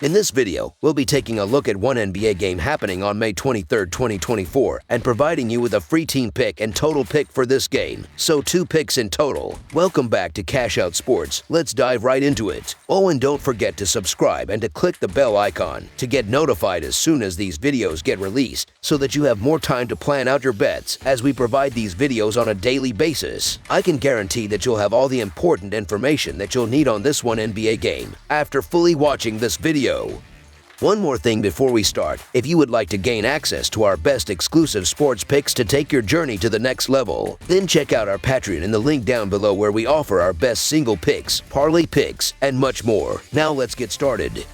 In this video, we'll be taking a look at one NBA game happening on May 23, 2024, and providing you with a free team pick and total pick for this game. So 2 picks in total. Welcome back to Cash Out Sports. Let's dive right into it. Oh, and don't forget to subscribe and to click the bell icon to get notified as soon as these videos get released, so that you have more time to plan out your bets as we provide these videos on a daily basis. I can guarantee that you'll have all the important information that you'll need on this one NBA game after fully watching this video. One more thing before we start. If you would like to gain access to our best exclusive sports picks to take your journey to the next level, then check out our Patreon in the link down below, where we offer our best single picks, parlay picks, and much more. Now let's get started.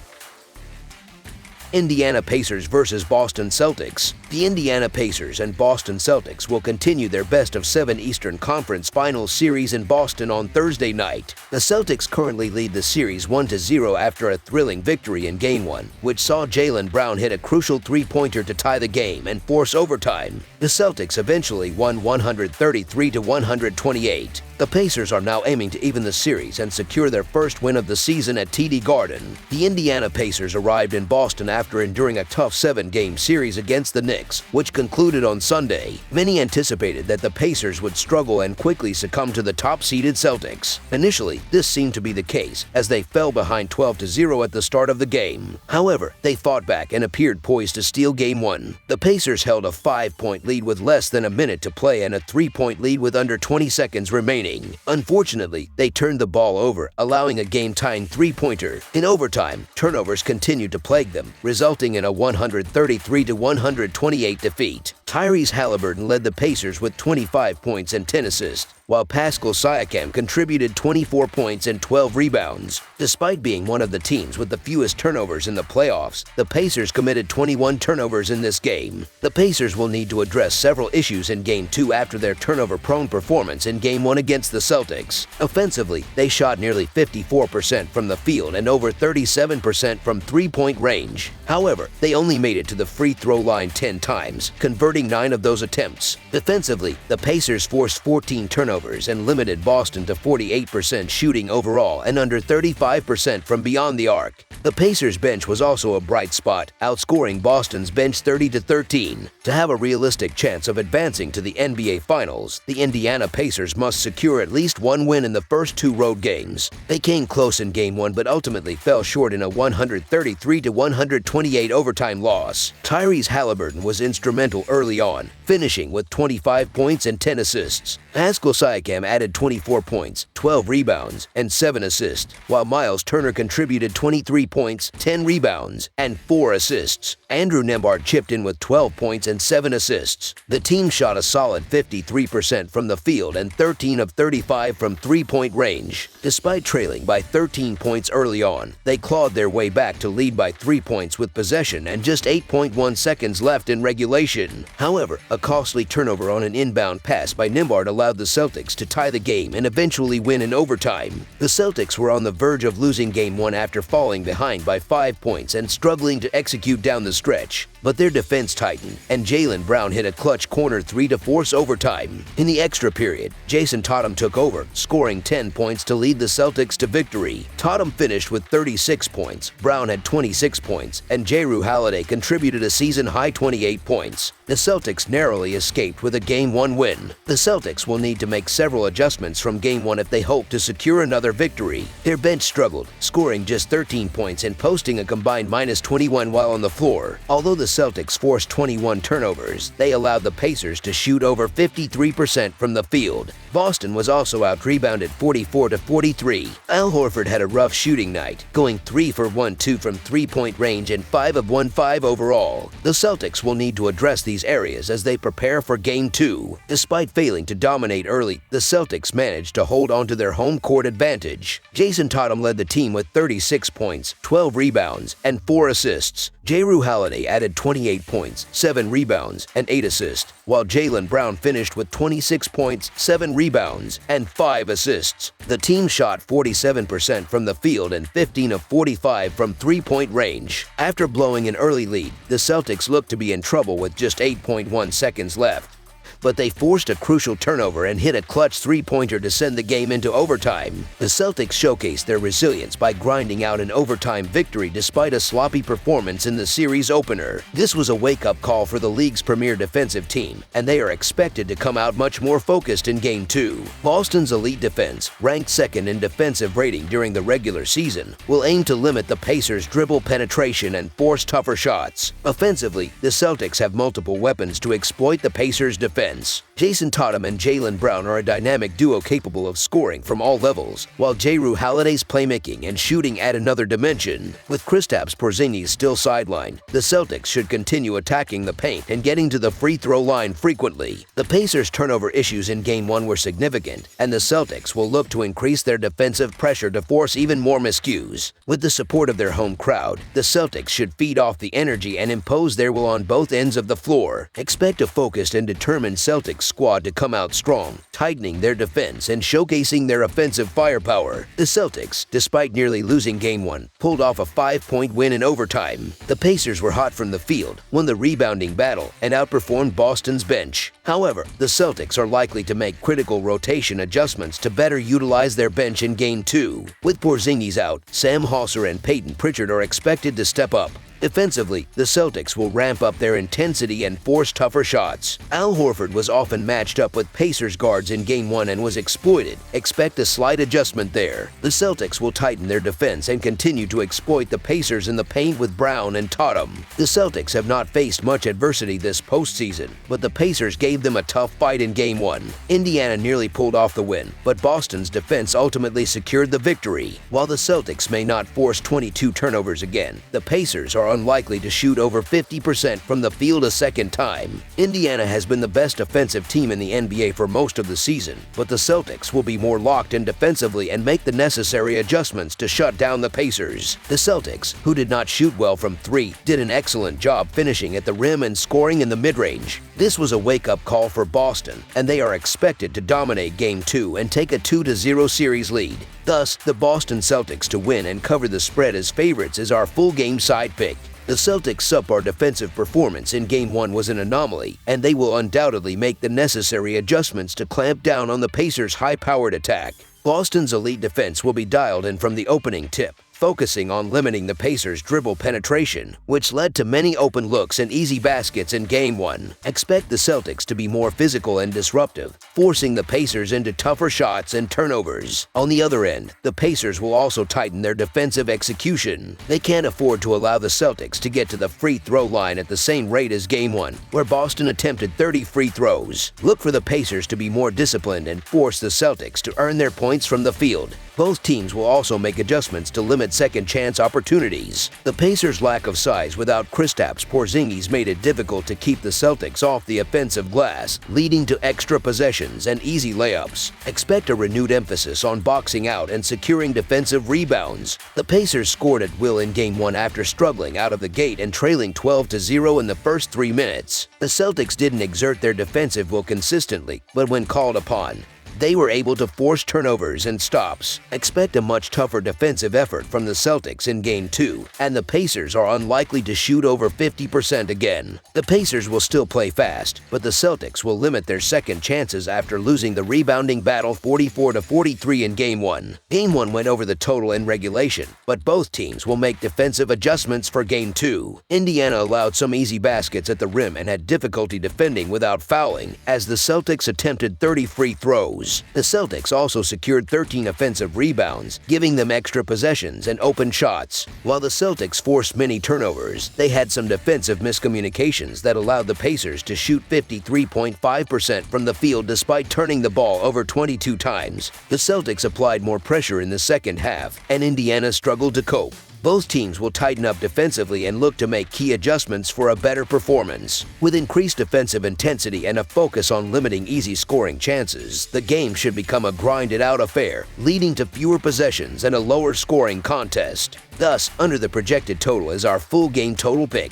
Indiana Pacers versus Boston Celtics. The Indiana Pacers and Boston Celtics will continue their best-of-7 Eastern Conference Finals series in Boston on Thursday night. The Celtics currently lead the series 1-0 after a thrilling victory in Game 1, which saw Jaylen Brown hit a crucial three-pointer to tie the game and force overtime. The Celtics eventually won 133-128. The Pacers are now aiming to even the series and secure their first win of the season at TD Garden. The Indiana Pacers arrived in Boston after enduring a tough 7-game series against the Knicks, which concluded on Sunday. Many anticipated that the Pacers would struggle and quickly succumb to the top-seeded Celtics. Initially, this seemed to be the case, as they fell behind 12-0 at the start of the game. However, they fought back and appeared poised to steal Game 1. The Pacers held a 5-point lead with less than a minute to play and a 3-point lead with under 20 seconds remaining. Unfortunately, they turned the ball over, allowing a game-tying three-pointer. In overtime, turnovers continued to plague them, resulting in a 133-128 defeat. Tyrese Halliburton led the Pacers with 25 points and 10 assists, while Pascal Siakam contributed 24 points and 12 rebounds. Despite being one of the teams with the fewest turnovers in the playoffs, the Pacers committed 21 turnovers in this game. The Pacers will need to address several issues in Game 2 after their turnover-prone performance in Game 1 against the Celtics. Offensively, they shot nearly 54% from the field and over 37% from three-point range. However, they only made it to the free throw line 10 times, converting 9 of those attempts. Defensively, the Pacers forced 14 turnovers and limited Boston to 48% shooting overall and under 35% from beyond the arc. The Pacers bench was also a bright spot, outscoring Boston's bench 30-13. To have a realistic chance of advancing to the NBA Finals, the Indiana Pacers must secure at least one win in the first 2 road games. They came close in Game 1 but ultimately fell short in a 133-128 overtime loss. Tyrese Halliburton was instrumental early on, finishing with 25 points and 10 assists. Pascal Siakam added 24 points, 12 rebounds, and 7 assists, while Miles Turner contributed 23 points, 10 rebounds, and 4 assists. Andrew Nembhard chipped in with 12 points and 7 assists. The team shot a solid 53% from the field and 13 of 35 from three-point range. Despite trailing by 13 points early on, they clawed their way back to lead by 3 points with possession and just 8.1 seconds left in regulation. However, a costly turnover on an inbound pass by Nembhard allowed the Celtics to tie the game and eventually win in overtime. The Celtics were on the verge of losing Game 1 after falling behind by 5 points and struggling to execute down the stretch. But their defense tightened, and Jaylen Brown hit a clutch corner 3 to force overtime. In the extra period, Jason Tatum took over, scoring 10 points to lead the Celtics to victory. Tatum finished with 36 points, Brown had 26 points, and Jrue Holiday contributed a season-high 28 points. The Celtics narrowly escaped with a Game 1 win. The Celtics will need to make several adjustments from Game 1 if they hope to secure another victory. Their bench struggled, scoring just 13 points and posting a combined -21 while on the floor. Although the Celtics forced 21 turnovers, they allowed the Pacers to shoot over 53% from the field. Boston was also out-rebounded 44-43. Al Horford had a rough shooting night, going 3 for 1-2 from three-point range and 5 of 1-5 overall. The Celtics will need to address these areas as they prepare for Game 2. Despite failing to dominate early, the Celtics managed to hold on to their home court advantage. Jason Tatum led the team with 36 points, 12 rebounds, and 4 assists. Jrue Holiday added 28 points, 7 rebounds, and 8 assists, while Jaylen Brown finished with 26 points, 7 rebounds, and 5 assists. The team shot 47% from the field and 15 of 45 from three-point range. After blowing an early lead, the Celtics looked to be in trouble with just 8.1 seconds left. but they forced a crucial turnover and hit a clutch three-pointer to send the game into overtime. The Celtics showcased their resilience by grinding out an overtime victory despite a sloppy performance in the series opener. This was a wake-up call for the league's premier defensive team, and they are expected to come out much more focused in Game 2. Boston's elite defense, ranked second in defensive rating during the regular season, will aim to limit the Pacers' dribble penetration and force tougher shots. Offensively, the Celtics have multiple weapons to exploit the Pacers' defense. Jason Tatum and Jaylen Brown are a dynamic duo capable of scoring from all levels, while Jrue Holiday's playmaking and shooting add another dimension. With Kristaps Porzingis still sidelined, the Celtics should continue attacking the paint and getting to the free throw line frequently. The Pacers' turnover issues in Game 1 were significant, and the Celtics will look to increase their defensive pressure to force even more miscues. With the support of their home crowd, the Celtics should feed off the energy and impose their will on both ends of the floor. Expect a focused and determined Celtics squad to come out strong, tightening their defense and showcasing their offensive firepower. The Celtics, despite nearly losing Game 1, pulled off a 5-point win in overtime. The Pacers were hot from the field, won the rebounding battle, and outperformed Boston's bench. However, the Celtics are likely to make critical rotation adjustments to better utilize their bench in Game 2. With Porzingis out, Sam Hauser and Peyton Pritchard are expected to step up. Defensively, the Celtics will ramp up their intensity and force tougher shots. Al Horford was often matched up with Pacers guards in Game 1 and was exploited. Expect a slight adjustment there. The Celtics will tighten their defense and continue to exploit the Pacers in the paint with Brown and Tatum. The Celtics have not faced much adversity this postseason, but the Pacers gave them a tough fight in Game 1. Indiana nearly pulled off the win, but Boston's defense ultimately secured the victory. While the Celtics may not force 22 turnovers again, the Pacers are unlikely to shoot over 50% from the field a second time. Indiana has been the best offensive team in the NBA for most of the season, but the Celtics will be more locked in defensively and make the necessary adjustments to shut down the Pacers. The Celtics, who did not shoot well from three, did an excellent job finishing at the rim and scoring in the mid-range. This was a wake-up call for Boston, and they are expected to dominate Game 2 and take a 2-0 series lead. Thus, the Boston Celtics to win and cover the spread as favorites is our full game side pick. The Celtics' subpar defensive performance in Game 1 was an anomaly, and they will undoubtedly make the necessary adjustments to clamp down on the Pacers' high-powered attack. Boston's elite defense will be dialed in from the opening tip, focusing on limiting the Pacers' dribble penetration, which led to many open looks and easy baskets in Game 1. Expect the Celtics to be more physical and disruptive, forcing the Pacers into tougher shots and turnovers. On the other end, the Pacers will also tighten their defensive execution. They can't afford to allow the Celtics to get to the free throw line at the same rate as Game 1, where Boston attempted 30 free throws. Look for the Pacers to be more disciplined and force the Celtics to earn their points from the field. Both teams will also make adjustments to limit second-chance opportunities. The Pacers' lack of size without Kristaps Porzingis made it difficult to keep the Celtics off the offensive glass, leading to extra possessions and easy layups. Expect a renewed emphasis on boxing out and securing defensive rebounds. The Pacers scored at will in Game 1 after struggling out of the gate and trailing 12-0 in the first 3 minutes. The Celtics didn't exert their defensive will consistently, but when called upon, they were able to force turnovers and stops. Expect a much tougher defensive effort from the Celtics in Game 2, and the Pacers are unlikely to shoot over 50% again. The Pacers will still play fast, but the Celtics will limit their second chances after losing the rebounding battle 44-43 in Game 1. Game 1 went over the total in regulation, but both teams will make defensive adjustments for Game 2. Indiana allowed some easy baskets at the rim and had difficulty defending without fouling, as the Celtics attempted 30 free throws. The Celtics also secured 13 offensive rebounds, giving them extra possessions and open shots. While the Celtics forced many turnovers, they had some defensive miscommunications that allowed the Pacers to shoot 53.5% from the field despite turning the ball over 22 times. The Celtics applied more pressure in the second half, and Indiana struggled to cope. Both teams will tighten up defensively and look to make key adjustments for a better performance. With increased defensive intensity and a focus on limiting easy scoring chances, the game should become a grinded-out affair, leading to fewer possessions and a lower scoring contest. Thus, under the projected total is our full game total pick.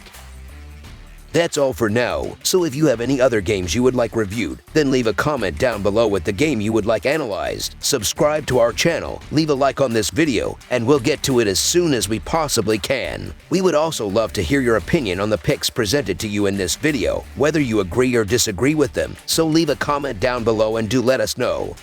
That's all for now, so if you have any other games you would like reviewed, then leave a comment down below with the game you would like analyzed. Subscribe to our channel, leave a like on this video, and we'll get to it as soon as we possibly can. We would also love to hear your opinion on the picks presented to you in this video, whether you agree or disagree with them, so leave a comment down below and do let us know.